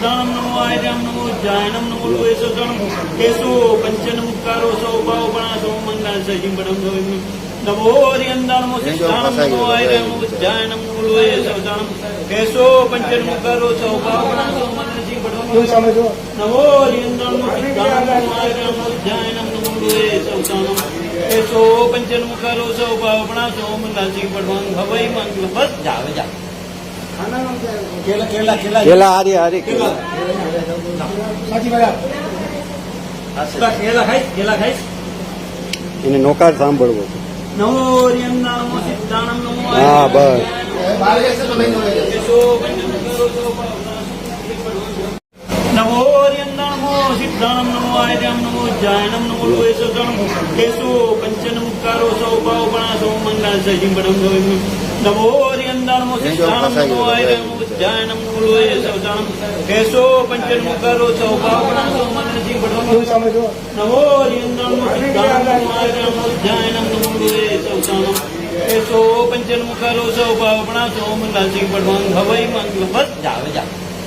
સિદ્ધાણમ નમો આર્યમ નમો જાયનમ નમો લોએસોતણમ કેશો પંચન મુક્કારો સૌ ભાવપણા સૌ મંગલ સજીમ બડમ નમો હરિયંદા નમો સિદ્ધાણમ નમો આર્યમ નમો જાયનમ નમો લોએસોતણમ કેશો પંચન મુક્કારો સૌ ભાવપણા સૌ મંગલ સજીમ બડમ નમો હરિયંદા નમો સિદ્ધાણમ નમો આર્યમ નમો જાયનમ નમો લોએસોતણમ કેશો પંચન મુક્કારો સૌ ભાવપણા સૌ મંગલ સજીમ બડમ ભવૈ મંગલ બસ જાવે જા કેલા હારી હારી કેલા ખાઈશ એને નોકાર સાંભળવો છે. નમો હરિયંદા નમો સિદ્ધાણમ નમો હા બસ નમો હરિયંદા નમો સિદ્ધાણમ નમો આર્યમ નમો જાયનમ નમો લોએસોતણમ કેશો પંચન મુક્કારો સૌ ભાવપણા સૌ મંગલ સજીમ બડમ નમો હરિયંદા નમો સિદ્ધાણમ નમો આર્યમ નમો જાયનમ નમો લોએસોતણમ કેશો પંચન મુક્કારો સૌ ભાવપણા સૌ મંગલ સજીમ બડમ નમો હરિયંદા નમો સિદ્ધાણમ નમો આર્યમ નમો જાયનમ નમો લોએસોતણમ કેશો પંચન મુક્કારો સૌ ભાવપણા સૌ મંગલ સજીમ બડમ ભવૈ મંગલ બસ જાવે જા